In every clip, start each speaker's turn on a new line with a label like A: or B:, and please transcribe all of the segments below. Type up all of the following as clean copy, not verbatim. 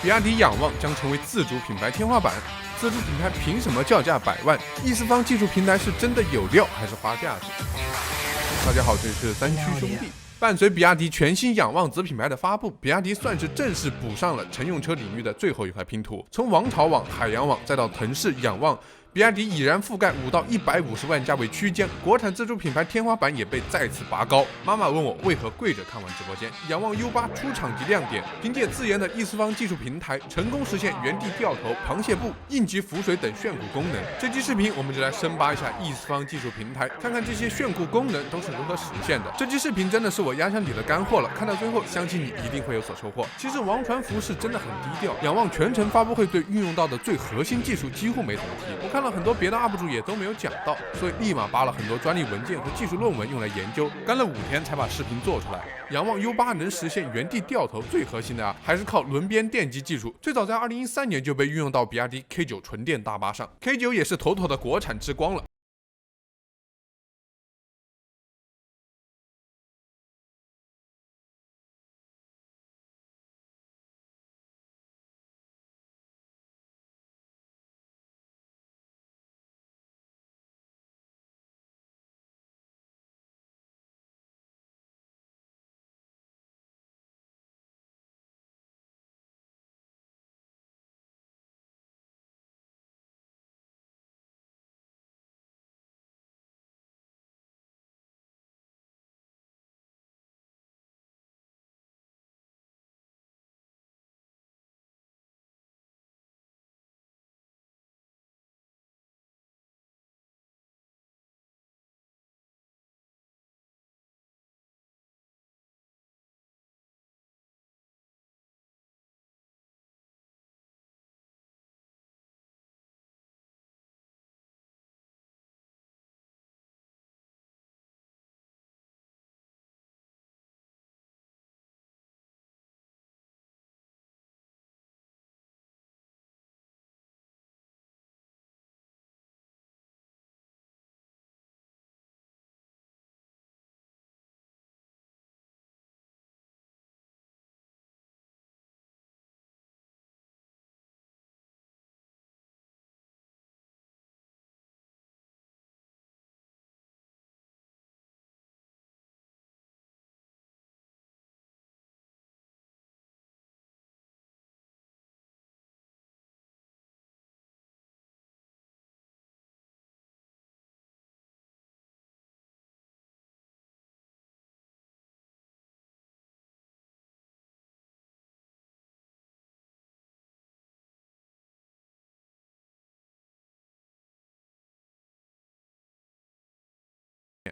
A: 比亚迪仰望将成为自主品牌天花板，自主品牌凭什么叫价100万？易四方技术平台是真的有料还是花架子？大家好，这里是三驱兄弟。伴随比亚迪全新仰望子品牌的发布，比亚迪算是正式补上了乘用车领域的最后一块拼图。从王朝网、海洋网再到腾势、仰望，比亚迪已然覆盖5到150万价位区间，国产自主品牌天花板也被再次拔高。妈妈问我为何跪着看完直播间？仰望 U8 出场即亮点，凭借自研的易四方技术平台，成功实现原地掉头、螃蟹步、应急浮水等炫酷功能。这期视频我们就来深扒一下易四方技术平台，看看这些炫酷功能都是如何实现的。这期视频真的是我压箱底的干货了，看到最后相信你一定会有所收获。其实王传福是真的很低调，仰望全程发布会对运用到的最核心技术几乎没怎么提，我看了很多别的 UP 主也都没有讲到，所以立马扒了很多专利文件和技术论文用来研究，干了5天才把视频做出来。仰望 U8 能实现原地掉头，最核心的还是靠轮边电机技术，最早在2013年就被运用到比亚迪 K9 纯电大巴上， K9 也是妥妥的国产之光了。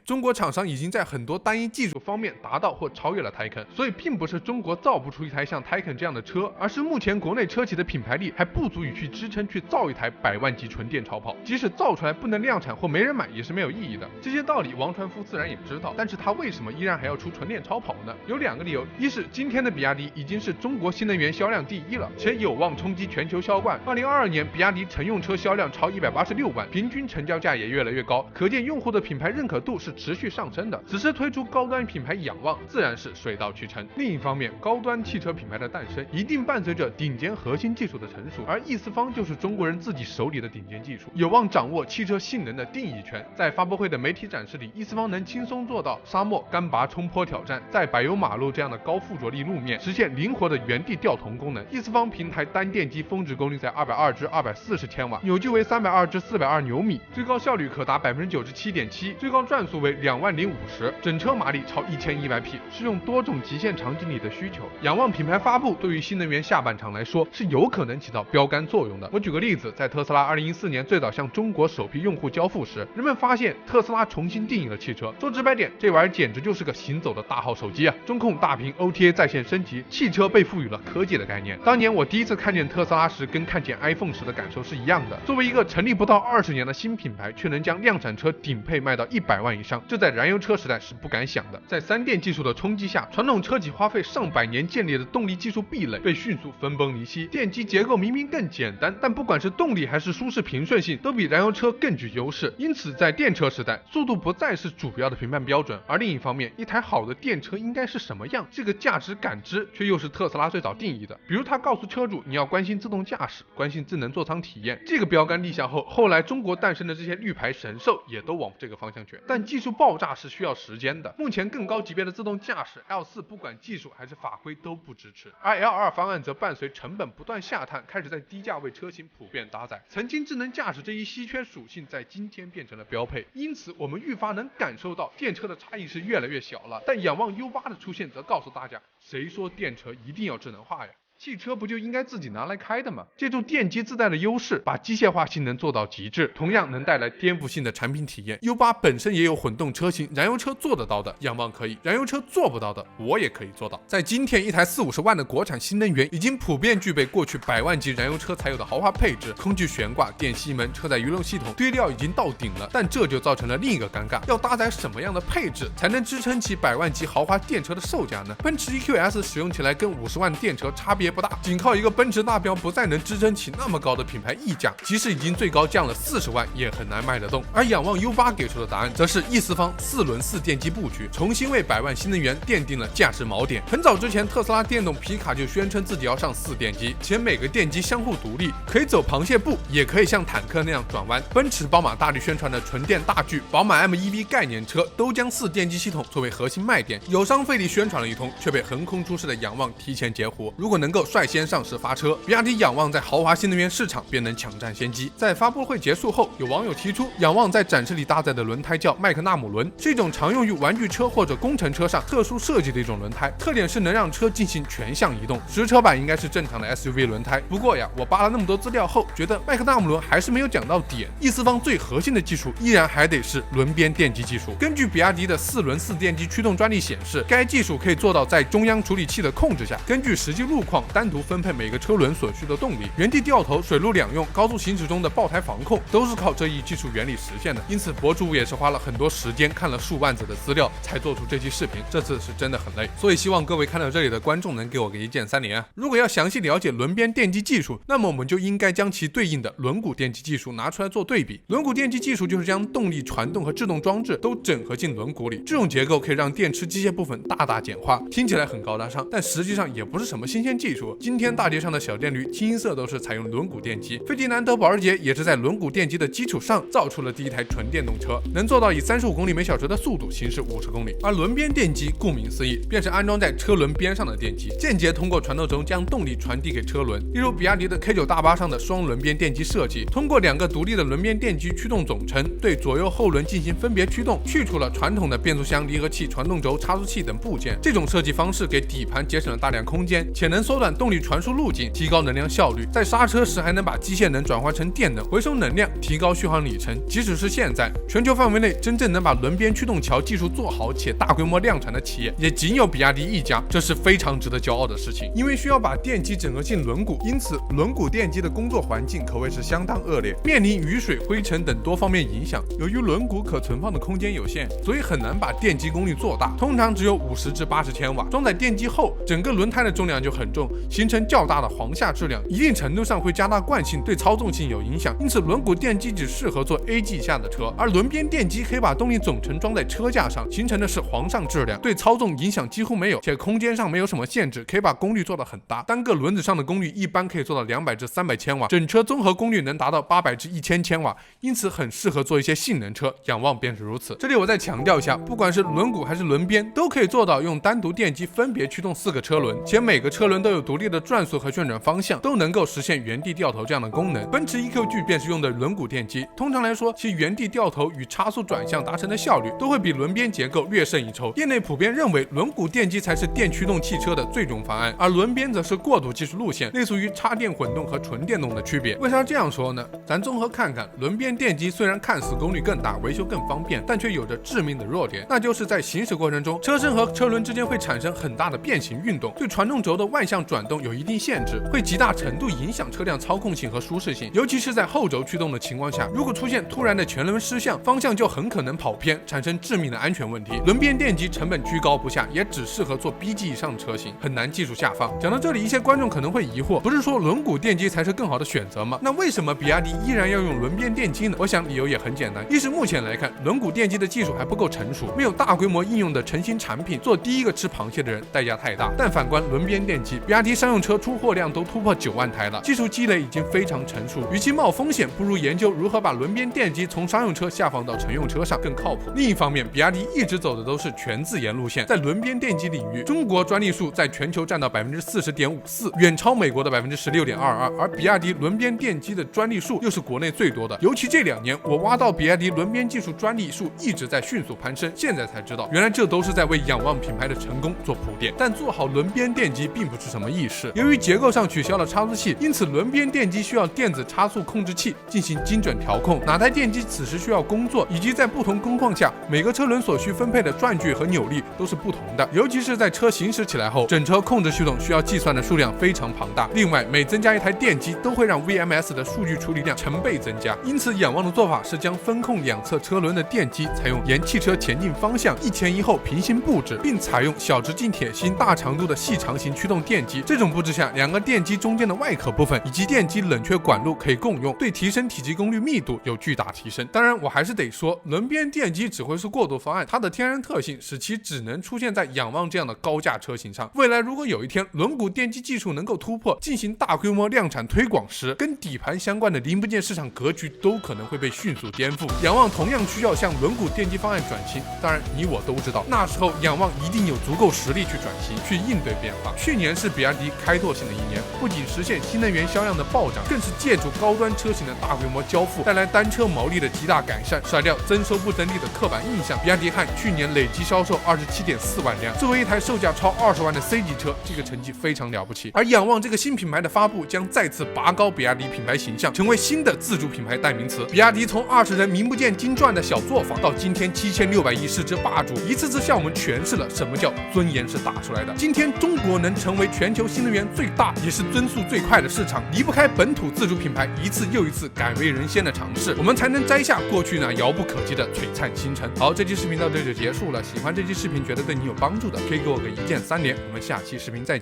A: 中国厂商已经在很多单一技术方面达到或超越了 Taycan， 所以并不是中国造不出一台像 Taycan 这样的车，而是目前国内车企的品牌力还不足以去支撑去造一台100万级纯电超跑，即使造出来不能量产或没人买也是没有意义的。这些道理王传福自然也知道，但是他为什么依然还要出纯电超跑呢？有2个理由，一是今天的比亚迪已经是中国新能源销量第1了，且有望冲击全球销冠。2022年比亚迪乘用车销量超186万，平均成交价也越来越高，可见用户的品牌认可度是持续上升的。此时推出高端品牌仰望，自然是水到渠成。另一方面，高端汽车品牌的诞生一定伴随着顶尖核心技术的成熟，而易四方就是中国人自己手里的顶尖技术，有望掌握汽车性能的定义权。在发布会的媒体展示里，易四方能轻松做到沙漠、干拔、冲坡挑战，在柏油马路这样的高附着力路面实现灵活的原地掉头功能。易四方平台单电机峰值功率在220至240千瓦，扭矩为320至420牛米，最高效率可达97.7%，最高转速为20050，整车马力超1100匹，适用多种极限场景里的需求。仰望品牌发布对于新能源下半场来说是有可能起到标杆作用的。我举个例子，在特斯拉2014年最早向中国首批用户交付时，人们发现特斯拉重新定义了汽车，说直白点，这玩意儿简直就是个行走的大号手机啊！中控大屏 OTA 在线升级，汽车被赋予了科技的概念。当年我第一次看见特斯拉时，跟看见 iPhone 时的感受是一样的。作为一个成立不到20年的新品牌，却能将量产车顶配卖到100万以以上，这在燃油车时代是不敢想的。在3电技术的冲击下，传统车企花费上百年建立的动力技术壁垒被迅速分崩离析。电机结构明明更简单，但不管是动力还是舒适平顺性，都比燃油车更具优势。因此，在电车时代，速度不再是主要的评判标准。而另一方面，一台好的电车应该是什么样，这个价值感知却又是特斯拉最早定义的。比如，他告诉车主，你要关心自动驾驶，关心智能座舱体验。这个标杆立下后，后来中国诞生的这些绿牌神兽也都往这个方向卷。但技术爆炸是需要时间的。目前更高级别的自动驾驶 L4 不管技术还是法规都不支持，而 L2 方案则伴随成本不断下探，开始在低价位车型普遍搭载。曾经智能驾驶这一稀缺属性在今天变成了标配，因此我们愈发能感受到电车的差异是越来越小了。但仰望 U8 的出现则告诉大家，谁说电车一定要智能化呀？汽车不就应该自己拿来开的吗？借助电机自带的优势，把机械化性能做到极致，同样能带来颠覆性的产品体验。U8 本身也有混动车型，燃油车做得到的，仰望可以；燃油车做不到的，我也可以做到。在今天，一台40-50万的国产新能源已经普遍具备过去100万级燃油车才有的豪华配置，空气悬挂、电吸门、车载娱乐系统，堆料已经到顶了。但这就造成了另一个尴尬：要搭载什么样的配置才能支撑起100万级豪华电车的售价呢？奔驰 EQS 使用起来跟50万电车差别不大，仅靠一个奔驰大标不再能支撑起那么高的品牌溢价，即使已经最高降了40万，也很难卖得动。而仰望 U8 给出的答案，则是意四方4轮4电机布局，重新为100万新能源奠定了价值锚点。很早之前，特斯拉电动皮卡就宣称自己要上4电机，且每个电机相互独立，可以走螃蟹步，也可以像坦克那样转弯。奔驰、宝马大力宣传的纯电大巨宝马 M1B 概念车，都将4电机系统作为核心卖点，友商费力宣传了一通，却被横空出世的仰望提前截胡。如果能够率先上市发车，比亚迪仰望在豪华新能源市场便能抢占先机。在发布会结束后，有网友提出，仰望在展示里搭载的轮胎叫麦克纳姆轮，是一种常用于玩具车或者工程车上特殊设计的一种轮胎，特点是能让车进行全向移动。实车版应该是正常的 SUV 轮胎。不过呀，我扒了那么多资料后，觉得麦克纳姆轮还是没有讲到点。意四方最核心的技术依然还得是轮边电机技术。根据比亚迪的4轮4电机驱动专利显示，该技术可以做到在中央处理器的控制下，根据实际路况单独分配每个车轮所需的动力，原地掉头、水陆两用，高速行驶中的爆胎防控都是靠这一技术原理实现的。因此，博主也是花了很多时间，看了数万字的资料才做出这期视频。这次是真的很累，所以希望各位看到这里的观众能给我个一键3连啊！如果要详细了解轮边电机技术，那么我们就应该将其对应的轮毂电机技术拿出来做对比。轮毂电机技术就是将动力、传动和制动装置都整合进轮毂里，这种结构可以让电池机械部分大大简化，听起来很高大上，但实际上也不是什么新鲜技术。今天大街上的小电驴清一色都是采用轮毂电机，费迪南德·保时捷也是在轮毂电机的基础上造出了第一台纯电动车，能做到以35公里每小时的速度行驶50公里。而轮边电机顾名思义，便是安装在车轮边上的电机，间接通过传动轴将动力传递给车轮。例如比亚迪的 K9 大巴上的双轮边电机设计，通过2个独立的轮边电机驱动总成，对左右后轮进行分别驱动，去除了传统的变速箱、离合器、传动轴、差速器等部件。这种设计方式给底盘节省了大量空间，且能缩短动力传输路径，提高能量效率。在刹车时还能把机械能转化成电能，回收能量，提高续航里程。即使是现在，全球范围内真正能把轮边驱动桥技术做好且大规模量产的企业，也仅有比亚迪一家，这是非常值得骄傲的事情。因为需要把电机整合进轮毂，因此轮毂电机的工作环境可谓是相当恶劣，面临雨水、灰尘等多方面影响。由于轮毂可存放的空间有限，所以很难把电机功率做大，通常只有50至80千瓦。装载电机后，整个轮胎的重量就很重，形成较大的簧下质量，一定程度上会加大惯性，对操纵性有影响。因此，轮毂电机只适合做 A 级以下的车，而轮边电机可以把动力总成装在车架上，形成的是簧上质量，对操纵影响几乎没有，且空间上没有什么限制，可以把功率做得很大。单个轮子上的功率一般可以做到200至300千瓦，整车综合功率能达到800至1000千瓦，因此很适合做一些性能车，仰望便是如此。这里我再强调一下，不管是轮毂还是轮边，都可以做到用单独电机分别驱动4个车轮，且每个车轮都有独立的转速和旋转方向，都能够实现原地掉头这样的功能。奔驰 EQG 便是用的轮毂电机，通常来说，其原地掉头与差速转向达成的效率都会比轮边结构略胜一筹。业内普遍认为，轮毂电机才是电驱动汽车的最终方案，而轮边则是过渡技术路线，类似于插电混动和纯电动的区别。为啥这样说呢？咱综合看看，轮边电机虽然看似功率更大，维修更方便，但却有着致命的弱点，那就是在行驶过程中，车身和车轮之间会产生很大的变形运动，对传动轴的万向转动有一定限制，会极大程度影响车辆操控性和舒适性，尤其是在后轴驱动的情况下，如果出现突然的全轮失向，方向就很可能跑偏，产生致命的安全问题。轮边电机成本居高不下，也只适合做 B 级以上的车型，很难技术下放。讲到这里，一些观众可能会疑惑，不是说轮毂电机才是更好的选择吗？那为什么比亚迪依然要用轮边电机呢？我想理由也很简单，一是目前来看，轮毂电机的技术还不够成熟，没有大规模应用的成型产品，做第一个吃螃蟹的人代价太大。但反观轮边电机，比亚迪商用车出货量都突破9万台了，技术积累已经非常成熟，与其冒风险，不如研究如何把轮边电机从商用车下放到乘用车上更靠谱。另一方面，比亚迪一直走的都是全自研路线，在轮边电机领域，中国专利数在全球占到40.54%，远超美国的16.22%，而比亚迪轮边电机的专利数又是国内最多的。尤其这2年，我挖到比亚迪轮边技术专利数一直在迅速攀升，现在才知道，原来这都是在为仰望品牌的成功做铺垫。但做好轮边电机并不是什么易事，由于结构上取消了差速器，因此轮边电机需要电子差速控制器进行精准调控，哪台电机此时需要工作，以及在不同工况下，每个车轮所需分配的转距和扭力都是不同的。尤其是在车行驶起来后，整车控制系统需要计算的数量非常庞大。另外，每增加一台电机，都会让 VMS 的数据处理量成倍增加。因此，仰望的做法是将分控两侧车轮的电机采用沿汽车前进方向一前一后平行布置，并采用小直径铁芯、大长度的细长型驱动电机。这种布置下，两个电机中间的外壳部分以及电机冷却管路可以共用，对提升体积功率密度有巨大提升。当然，我还是得说，轮边电机只会是过渡方案，它的天然特性使其只能出现在仰望这样的高价车型上。未来如果有一天轮毂电机技术能够突破，进行大规模量产推广时，跟底盘相关的零部件市场格局都可能会被迅速颠覆。仰望同样需要向轮毂电机方案转型，当然你我都知道，那时候仰望一定有足够实力去转型，去应对变化。去年是比亚迪开拓性的一年，不仅实现新能源销量的暴涨，更是借助高端车型的大规模交付，带来单车毛利的极大改善，甩掉增收不增利的刻板印象。比亚迪汉去年累计销售27.4万辆，作为一台售价超20万的 C 级车，这个成绩非常了不起。而仰望这个新品牌的发布，将再次拔高比亚迪品牌形象，成为新的自主品牌代名词。比亚迪从20人名不见经传的小作坊，到今天7600亿市值霸主，一次次向我们诠释了什么叫尊严是打出来的。今天中国能成为全球新能源最大也是增速最快的市场，离不开本土自主品牌一次又一次敢为人先的尝试，我们才能摘下过去那遥不可及的璀璨星辰。好，这期视频到这就结束了。喜欢这期视频，觉得对你有帮助的，可以给我个1键3连。我们下期视频再见。